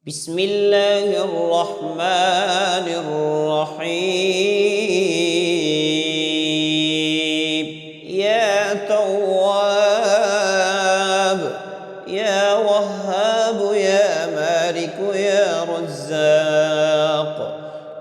بسم الله الرحمن الرحيم. يا تواب يا وهاب يا مالك يا رزاق.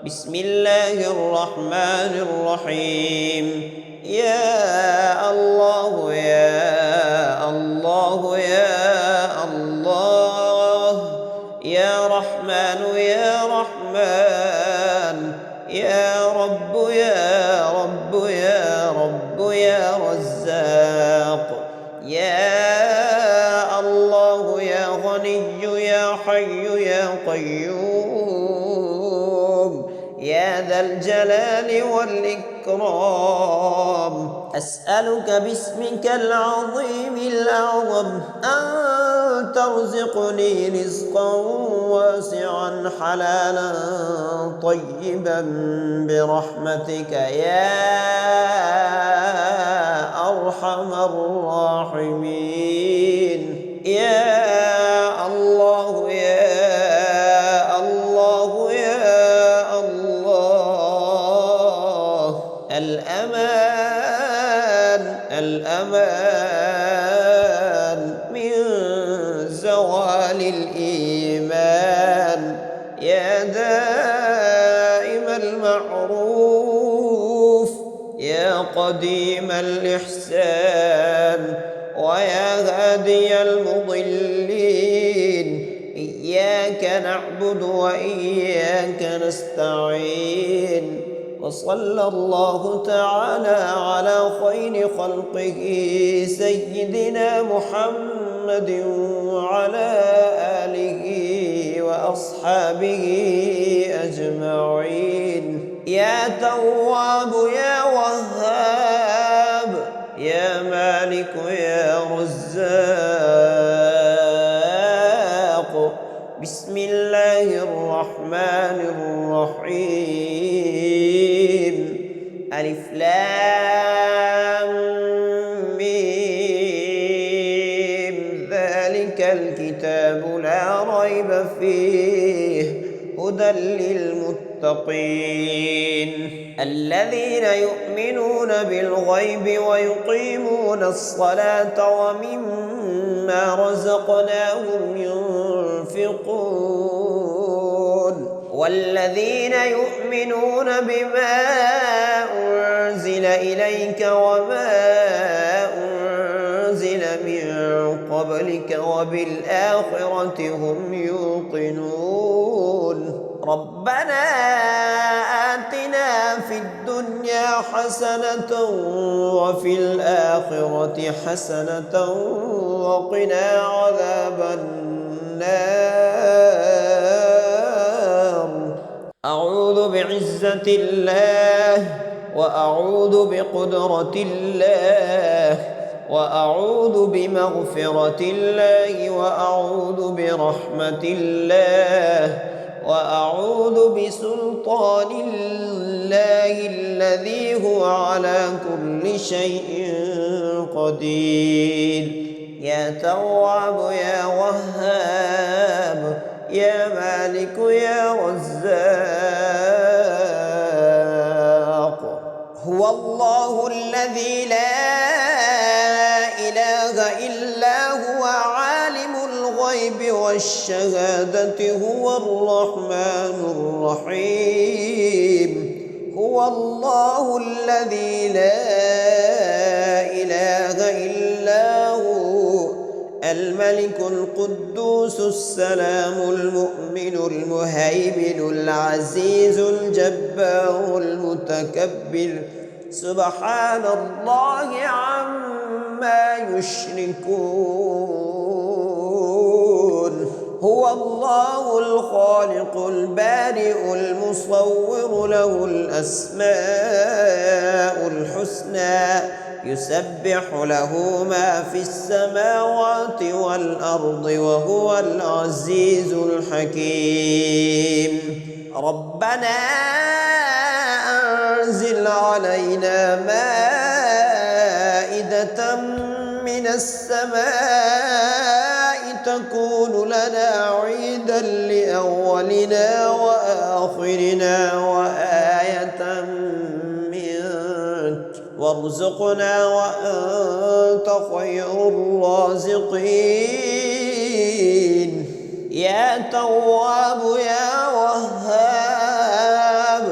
بسم الله الرحمن الرحيم. يا الله يا الله يا الله، يا رحمن يا رحمن، يا رب يا رب يا رب يا رزاق. يا الله يا غني يا حي يا قيوم، يا ذا الجلال والإكرام. أسألك باسمك العظيم الأعظم أن ترزقني رزقا واسعا حلالا طيبا برحمتك يا أرحم الراحمين. يا الله يا الله يا الله، الأمان الأمان من زوال الإيمان. يا دائم المعروف، يا قديم الإحسان، ويا هادي المضلين. إياك نعبد وإياك نستعين. وصلى الله تعالى على خير خلقه سيدنا محمد وعلى آله وأصحابه أجمعين. يا تواب يا وهاب، يا مالك يا رزاق. بسم الله الرحمن الرحيم. ألف لام ميم، ذلك الكتاب لا ريب فيه، هدى للمتقين الذين يؤمنون بالغيب ويقيمون الصلاة ومما رزقناهم ينفقون. والذين يؤمنون بما أنزل إليك وما أنزل من قبلك وبالآخرة هم يوقنون. ربنا آتنا في الدنيا حسنة وفي الآخرة حسنة وقنا عذاب النار. أعوذ بعزة الله، وأعوذ بقدرة الله، وأعوذ بمغفرة الله، وأعوذ برحمة الله، وأعوذ بسلطان الله الذي هو على كل شيء قدير. يا تواب يا وهاب، يا مالك يا رزاق. هو الله الذي لا إله إلا هو عالم الغيب والشهادة، هو الرحمن الرحيم. هو الله الذي لا إله إلا هو الملك القدوس السلام المؤمن المهيمن العزيز الجبار المتكبر، سبحان الله عما يشركون. هو الله الخالق البارئ المصور، له الأسماء الحسنى، يسبح له ما في السماوات والأرض، وهو العزيز الحكيم. ربنا أنزل علينا مائدة من السماء تكون لنا عيدا لأولنا وآخرنا وآية منك وارزقنا وأنت خير الرازقين يا تواب يا وهاب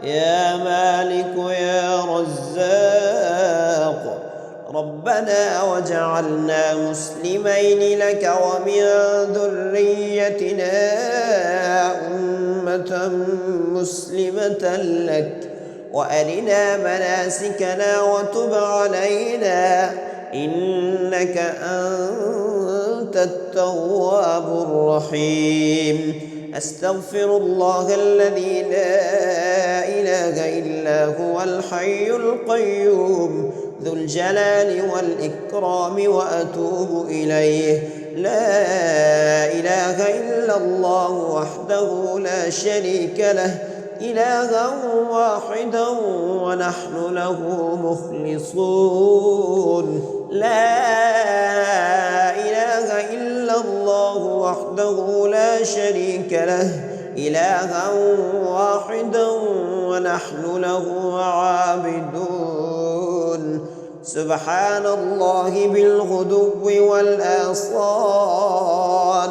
يا مالك يا رزاق ربنا وجعلنا مسلمين لك ومن ذريتنا أمة مسلمة لك وأرنا مناسكنا وتب علينا إنك أنت التواب الرحيم أستغفر الله الذي لا إله إلا هو الحي القيوم ذو الجلال والإكرام وأتوب إليه لا إله إلا الله وحده لا شريك له إلها واحدا ونحن له مخلصون لا إله إلا الله وحده لا شريك له إلها واحدا ونحن له عابدون سبحان الله بالغدو والآصال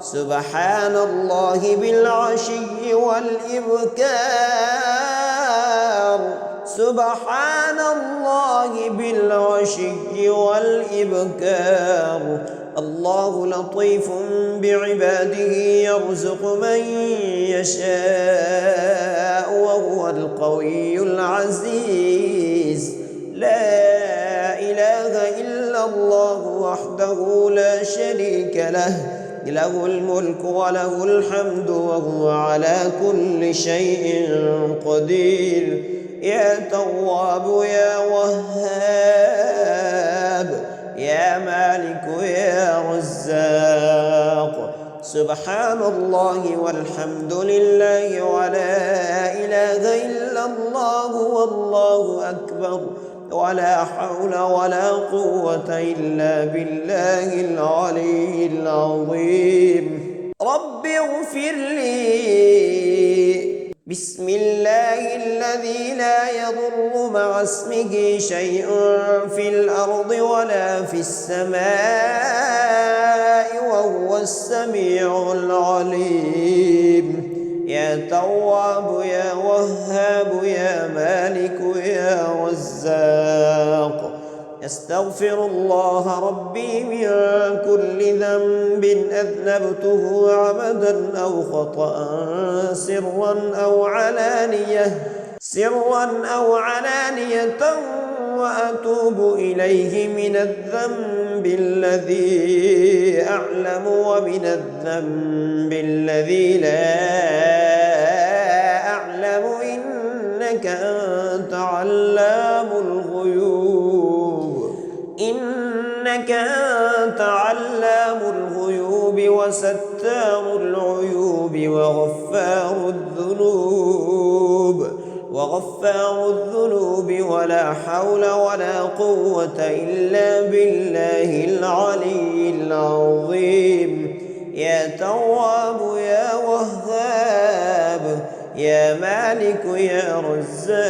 سبحان الله بالعشي والإبكار سبحان الله بالعشي والإبكار الله لطيف بعباده يرزق من يشاء وهو القوي العزيز لا إله إلا الله وحده لا شريك له له الملك وله الحمد وهو على كل شيء قدير يا تواب يا وهاب يا مالك يا رزاق سبحان الله والحمد لله ولا إله إلا الله والله أكبر ولا حول ولا قوة إلا بالله العلي العظيم رب اغفر لي بسم الله الذي لا يضر مع اسمه شيء في الأرض ولا في السماء وهو السميع العليم يا تواب يا وهاب يا مالك يا رزاق أستغفر الله ربي من كل ذنب أذنبته عمدا أو خطأ سرا أو علانية وأتوب إليه من الذنب الذي أعلم ومن الذنب الذي لا أعلم إنك أنت علام الغيوب وستار العيوب وغفار الذنوب ولا حول ولا قوة إلا بالله العلي العظيم يا تواب يا وهاب يا مالك يا رزاق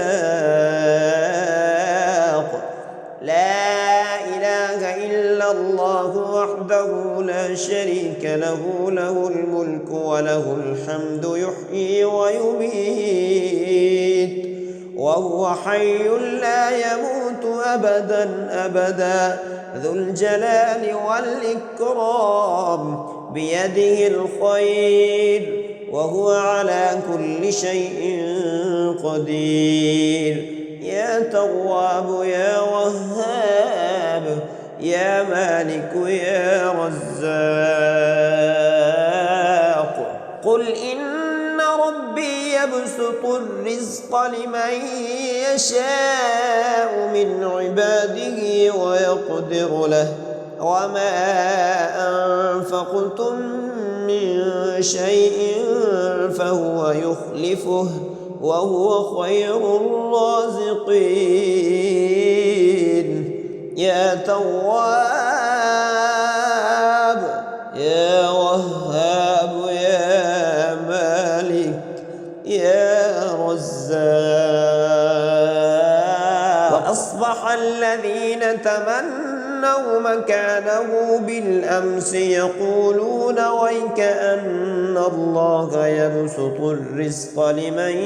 لا إله إلا الله وحده لا شريك له له الملك وله الحمد يحيي ويميت وهو حي لا يموت أبدا ذو الجلال والإكرام بيده الخير وهو على كل شيء قدير يا تواب يا وهاب يا مالك يا رزاق قل إن ربي يبسط الرزق لمن يشاء من عباده ويقدر له وما أنفقتم من شيء فهو يخلفه وهو خير الرازقين يا تواب يا تمنوا مكانه بالأمس يقولون ويكأن الله يبسط الرزق لمن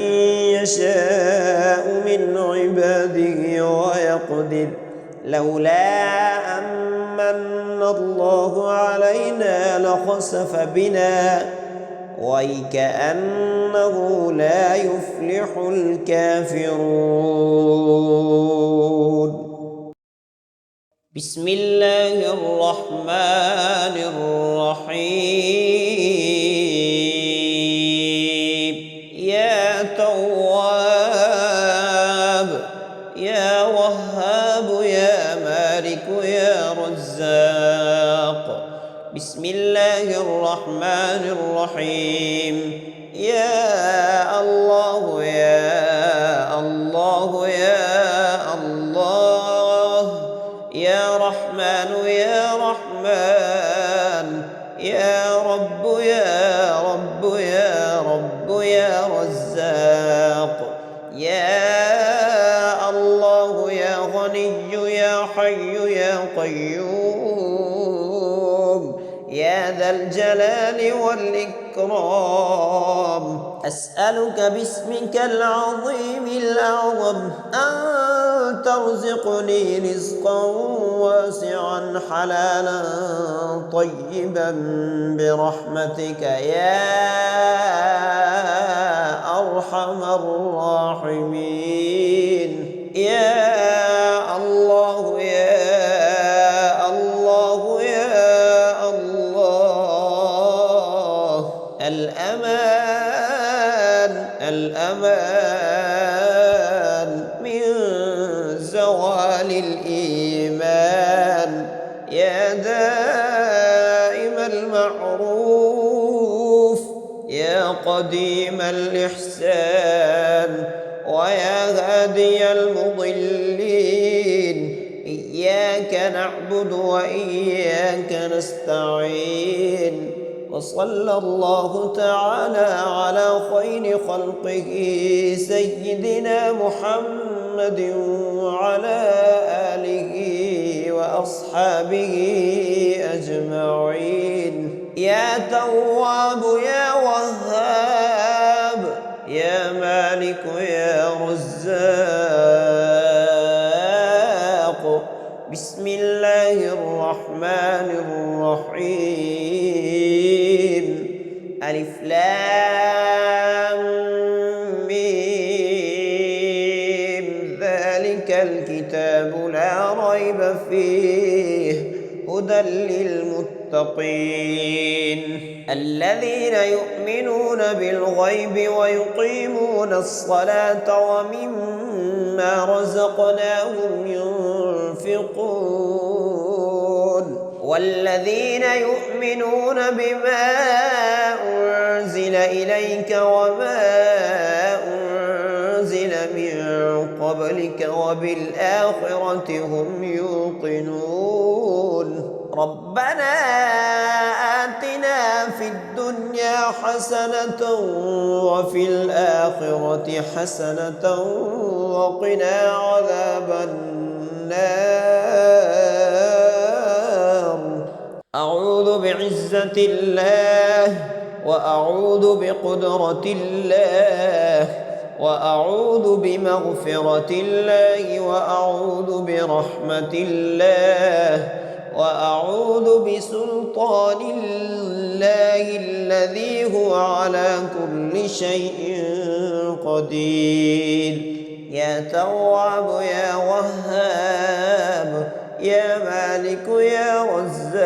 يشاء من عباده ويقدر لولا أمن الله علينا لخسف بنا ويكأنه لا يفلح الكافرون. بسم الله الرحمن الرحيم. يا تواب يا وهاب يا مالك يا رزاق. بسم الله الرحمن الرحيم. يا الله يا الله يا الله يا رحمن يا رحمن يا رب يا رب يا رب يا رزاق. يا الله يا غني يا حي يا قيوم يا ذا الجلال والإكرام. أسألك باسمك العظيم الأعظم أن ترزقني رزقا واسعا حلالا طيبا برحمتك يا أرحم الراحمين. يا الله يا الله يا الله. الأمان الأمان من زوال الإيمان. يا دائم المعروف يا قديم الإحسان ويا هادي المضلين. إياك نعبد وإياك نستعين. وصلى الله تعالى على خير خلقه سيدنا محمد وعلى آله وأصحابه أجمعين. يا تواب يا وهاب يا مالك يا رزاق. بسم الله الرحمن الرحيم. ألف لام ميم. ذلك الكتاب لا ريب فيه هدى للمتقين الذين يؤمنون بالغيب ويقيمون الصلاة ومما رزقناهم ينفقون. والذين يؤمنون بما أنزل إليك وما أنزل من قبلك وبالآخرة هم يوقنون. ربنا آتنا في الدنيا حسنة وفي الآخرة حسنة وقنا عذاب النار. أعوذ بعزة الله وأعوذ بقدرة الله وأعوذ بمغفرة الله وأعوذ برحمة الله وأعوذ بسلطان الله الذي هو على كل شيء قدير. يا تواب يا وهاب يا مالك يا رزاق.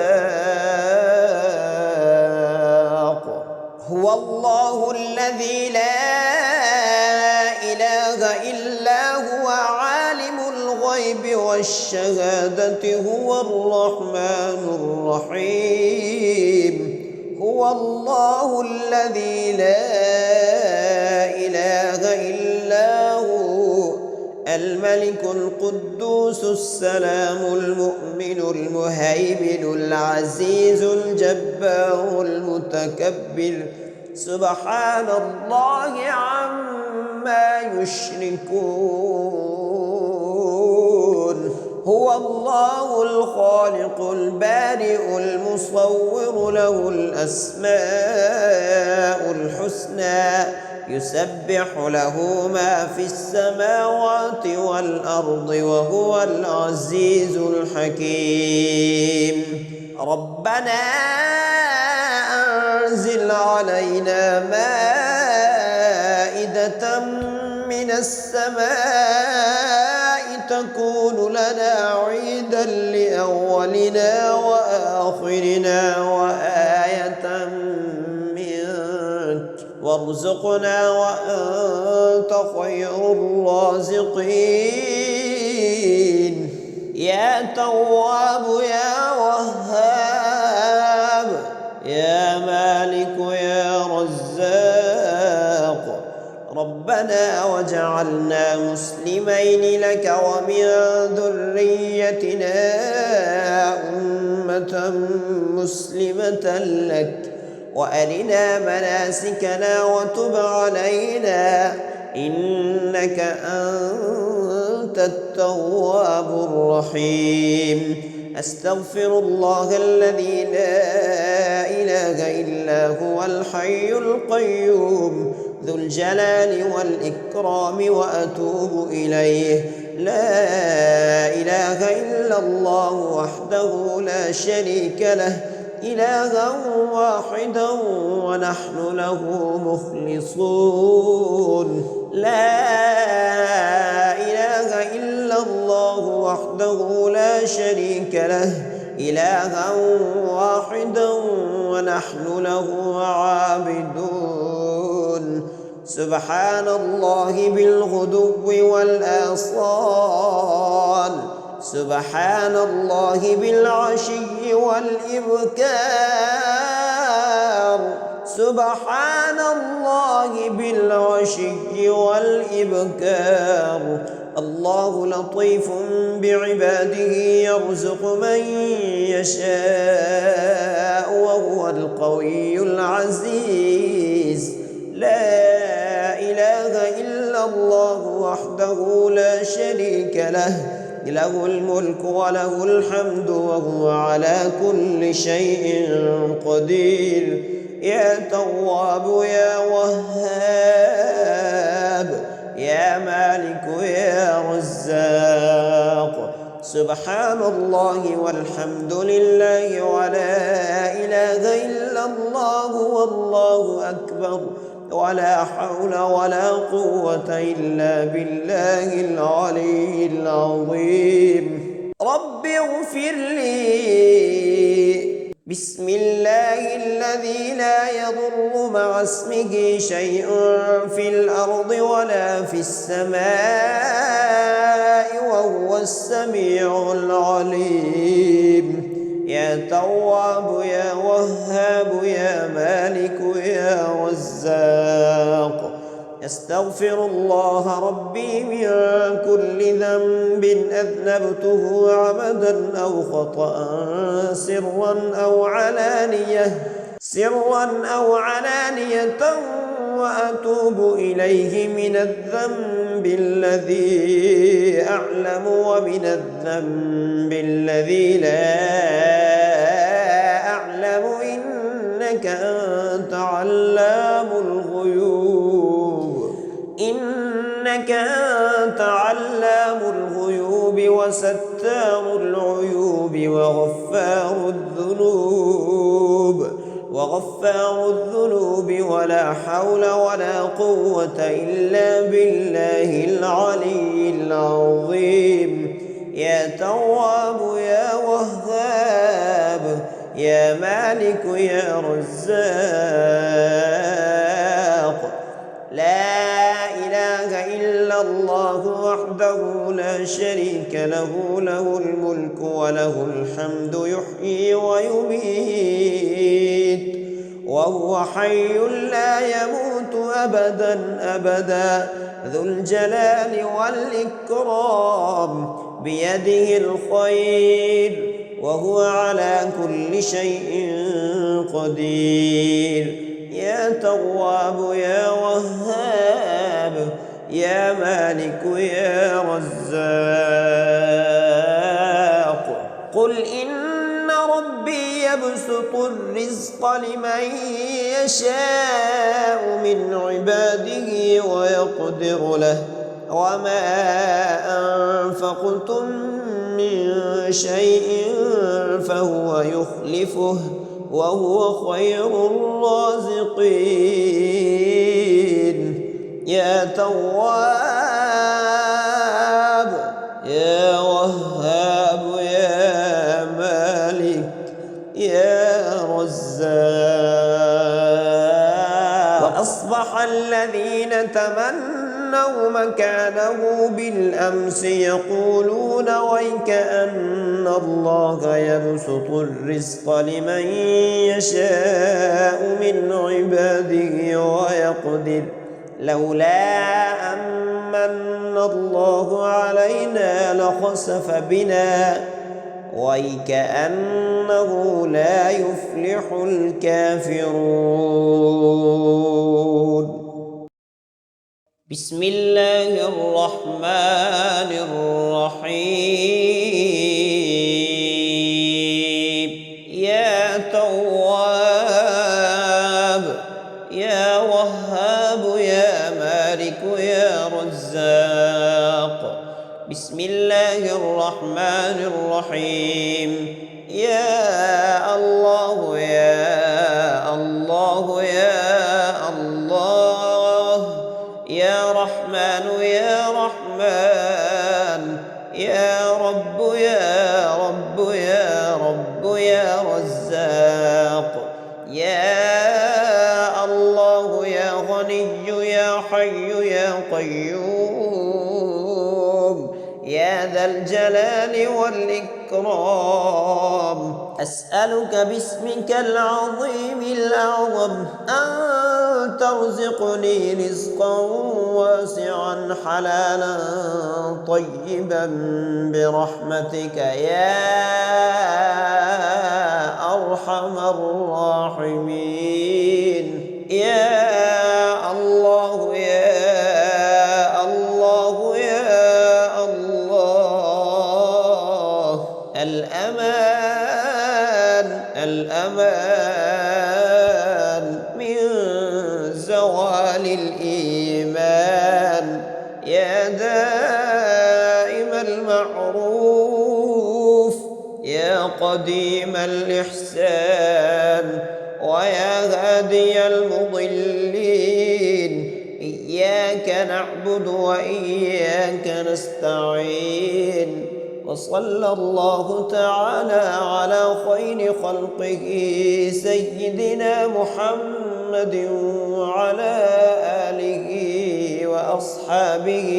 هو الله الذي لا إله إلا هو عالم الغيب والشهادة هو الرحمن الرحيم. هو الله الذي لا إله إلا هو الملك القدوس السلام المؤمن المهيمن العزيز الجبار المتكبر سبحان الله عما يشركون. هو الله الخالق البارئ المصور له الأسماء الحسنى يسبح له ما في السماوات والأرض وهو العزيز الحكيم ربنا أنزل علينا مائدة من السماء تكون لنا عيدا لأولنا وآخرنا وآية منك وارزقنا وأنت خير الرازقين يا تواب يا وهاب يا مالك يا رزاق ربنا وجعلنا مسلمين لك ومن ذريتنا أمة مسلمة لك وأرنا مناسكنا وتب علينا إنك أنت التواب الرحيم أستغفر الله الذي لا إله إلا هو الحي القيوم ذو الجلال والإكرام وأتوب إليه لا إله إلا الله وحده لا شريك له إلها واحدا ونحن له مخلصون لا إله إلا الله وحده لا شريك له إلها واحدا ونحن له عابدون سبحان الله بالغدو والآصال سبحان الله بالعشي والإبكار سبحان الله بالعشي والإبكار الله لطيف بعباده يرزق من يشاء وهو القوي العزيز لا إله إلا الله وحده لا شريك له له الملك وله الحمد وهو على كل شيء قدير يا تواب يا وهاب يا مالك يا رزاق سبحان الله والحمد لله ولا إله إلا الله والله أكبر ولا حول ولا قوة إلا بالله العلي العظيم رب اغفر لي بسم الله الذي لا يضر مع اسمه شيء في الأرض ولا في السماء وهو السميع العليم يا تواب يا وهاب يا مالك يا رزاق أستغفر الله ربي من كل ذنب أذنبته عمدا أو خطأ سرا أو علانية وأتوب إليه من الذنب الذي أعلم ومن الذنب الذي لا أعلم إنك أنت علام الغيوب وستار العيوب وغفار الذنوب ولا حول ولا قوة إلا بالله العلي العظيم يا تواب يا وهاب يا مالك يا رزاق لا إله إلا الله وحده لا شريك له له الملك وله الحمد يحيي ويميت وهو حي لا يموت أبدا ذو الجلال والإكرام بيده الخير وهو على كل شيء قدير يا تواب يا وهاب يا مالك يا رزاق يبسط الرزق لمن يشاء من عباده ويقدر له وما أنفقتم من شيء فهو يخلفه وهو خير الرازقين يا تواب يا وهاب يا مالك يا رزاق. وأصبح الذين تمنوا مكانه بالأمس يقولون ويكأن الله يبسط الرزق لمن يشاء من عباده ويقدر لولا أمن الله علينا لخسف بنا ويكأنه لا يفلح الكافرون. بسم الله الرحمن الرحيم يا تواب يا وهاب يا مالك يا رزاق. بسم الله الرحمن الرحيم يا الله يا الله يا الله يا رحمن يا رحمن يا رب يا رب يا رب يا رزاق يا الله يا غني يا حي يا قيوم يا ذا الجلال والإكرام. أسألك باسمك العظيم الأعظم أن ترزقني رزقا واسعا حلالا طيبا برحمتك يا أرحم الراحمين. يا الله يا الله يا الله الأمان الأمان من زوال الإيمان يا دائم المعروف يا قديم الإحسان ويا هادي المضلين. إياك نعبد وإياك نستعين. وصلى الله تعالى على خير خلقه سيدنا محمد وعلى آله وأصحابه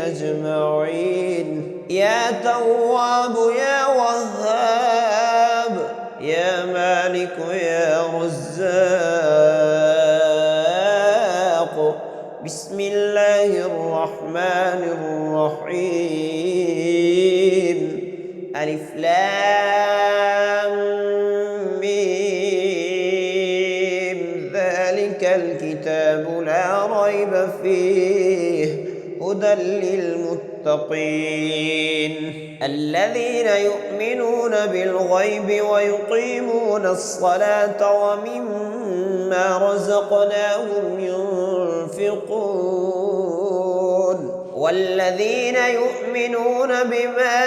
أجمعين. يا تواب يا وهاب يا مالك يا رزاق. بسم الله الرحمن الرحيم ألف لام ميم ذلك الكتاب لا ريب فيه هدى للمتقين الذين يؤمنون بالغيب ويقيمون الصلاة ومما رزقناهم ينفقون والذين يؤمنون بما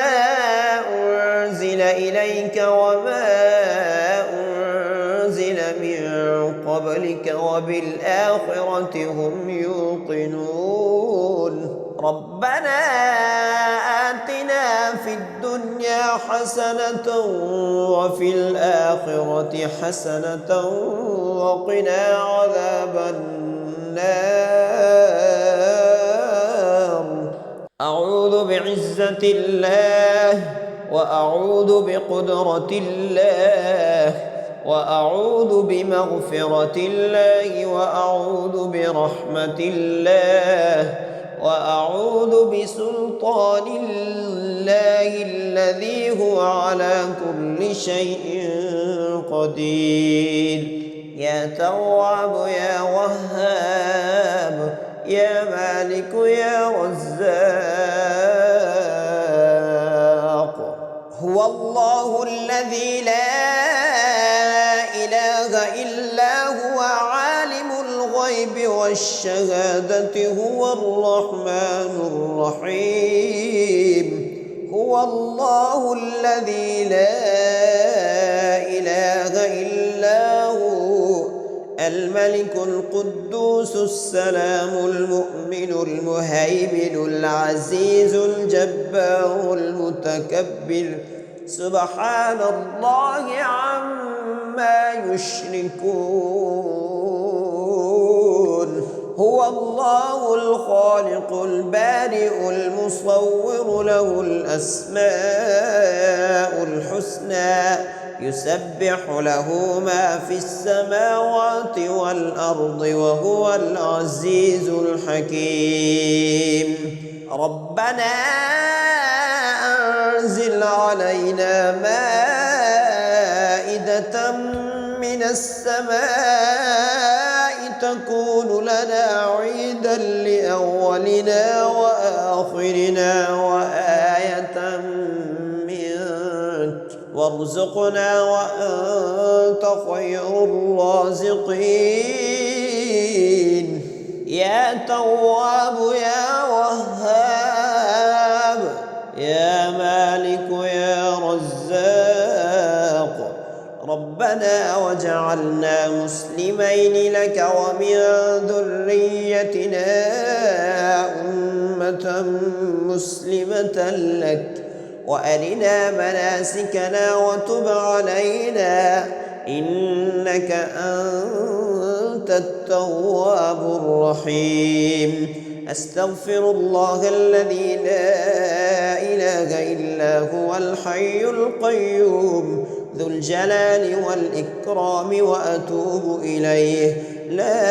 أنزل إليك وما أنزل من قبلك وبالآخرة هم يوقنون. ربنا آتنا في الدنيا حسنة وفي الآخرة حسنة وقنا عذاب النار. أعوذ بعزة الله وأعوذ بقدرة الله وأعوذ بمغفرة الله وأعوذ برحمة الله وأعوذ بسلطان الله الذي هو على كل شيء قدير. يا تواب يا وهاب يا مالك يا رزاق. هو الله الذي لا الغيب والشهادة هو الرحمن الرحيم. هو الله الذي لا إله إلا هو الملك القدوس السلام المؤمن المهيمن العزيز الجبار المتكبر سبحان الله عما يشركون. هو الله الخالق البارئ المصور له الأسماء الحسنى يسبح له ما في السماوات والأرض وهو العزيز الحكيم. ربنا أنزل علينا مائدة من السماء تكون لنا عيدا لأولنا وآخرنا وآية منك وارزقنا وأنت خير الرازقين. يا تواب يا وهاب يا مالك يا رزاق ربنا وجعلنا مسلمين لك ومن ذريتنا أمة مسلمة لك وأرنا مناسكنا وتب علينا إنك أنت التواب الرحيم. أستغفر الله الذي لا إله إلا هو الحي القيوم ذو الجلال والإكرام وأتوب إليه. لا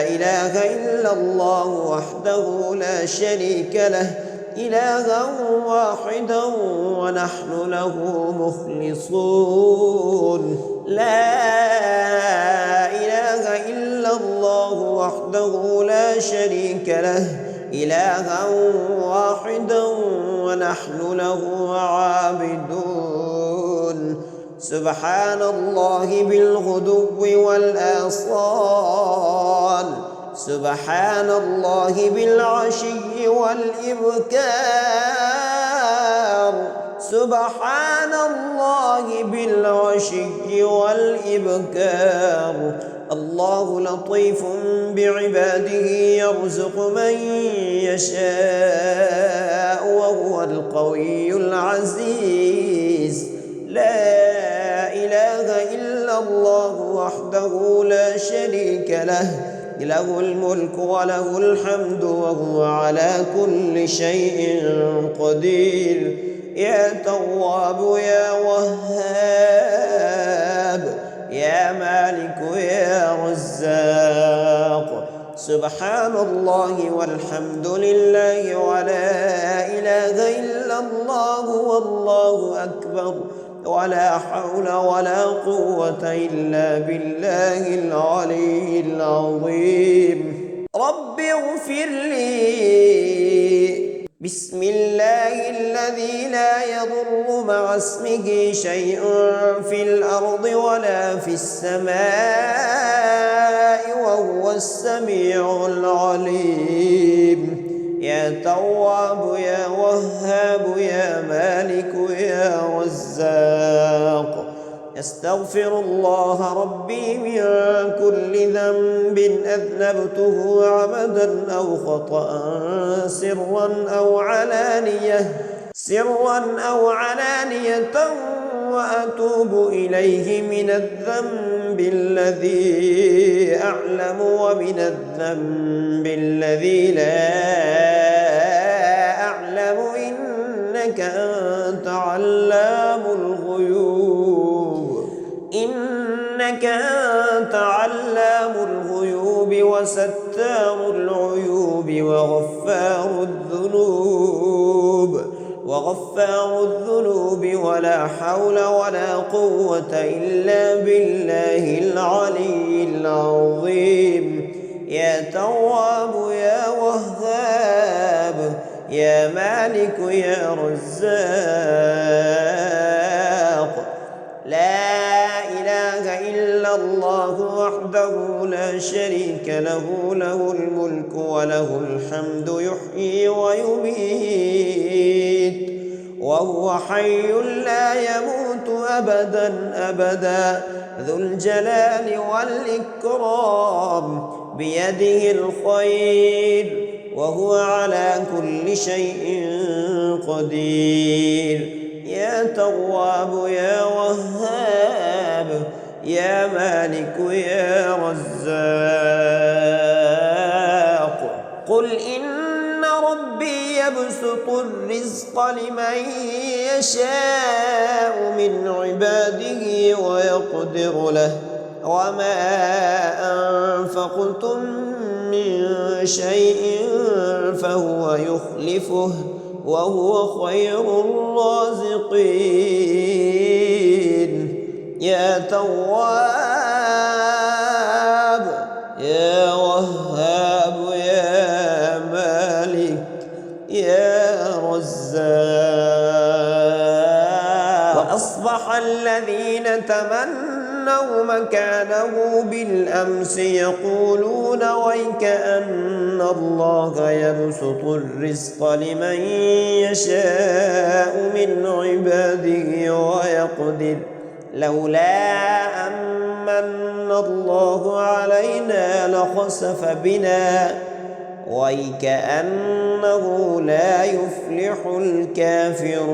إله إلا الله وحده لا شريك له إلها واحدا ونحن له مخلصون. لا إله إلا الله وحده لا شريك له إلها واحدا ونحن له عابدون. سبحان الله بالغدو والآصال سبحان الله بالعشي والإبكار سبحان الله بالعشي والإبكار. الله لطيف بعباده يرزق من يشاء وهو القوي العزيز. لا إله إلا الله وحده لا شريك له له الملك وله الحمد وهو على كل شيء قدير. يا تواب يا وهاب يا مالك يا رزاق سبحان الله والحمد لله ولا إله إلا الله والله أكبر ولا حول ولا قوة إلا بالله العلي العظيم. رب اغفر لي. بسم الله الذي لا يضر مع اسمه شيء في الأرض ولا في السماء وهو السميع العليم. يا تواب يا وهاب يا مالك يا رزاق أستغفر الله ربي من كل ذنب أذنبته عمدا أو خطأ سرا أو علانية وأتوب إليه من الذنب الذي أعلم ومن الذنب الذي لا أعلم إنك أنت علام الغيوب وستار العيوب وغفار الذنوب ولا حول ولا قوة إلا بالله العلي العظيم. يا تواب يا وهاب يا مالك يا رزاق لا إله إلا الله وحده لا شريك له، له الملك وله الحمد يحيي ويميت وهو حي لا يموت أبدا أبدا، ذو الجلال والإكرام، بيده الخير وهو على كل شيء قدير. يا تواب يا وهاب، يا مالك يا رزاق. قل إن ربي يبسط الرزق لمن يشاء من عباده ويقدر له، وما أنفقتم من شيء فهو يخلفه وهو خير الرازقين. يا تواب يا وهاب يا مالك يا رزاق. وأصبح الذين تمنوا مكانه بالأمس يقولون ويكأن الله يبسط الرزق لمن يشاء من عباده ويقدر، لولا أمن الله علينا لخسف بنا ويكأنه لا يفلح الكافرون.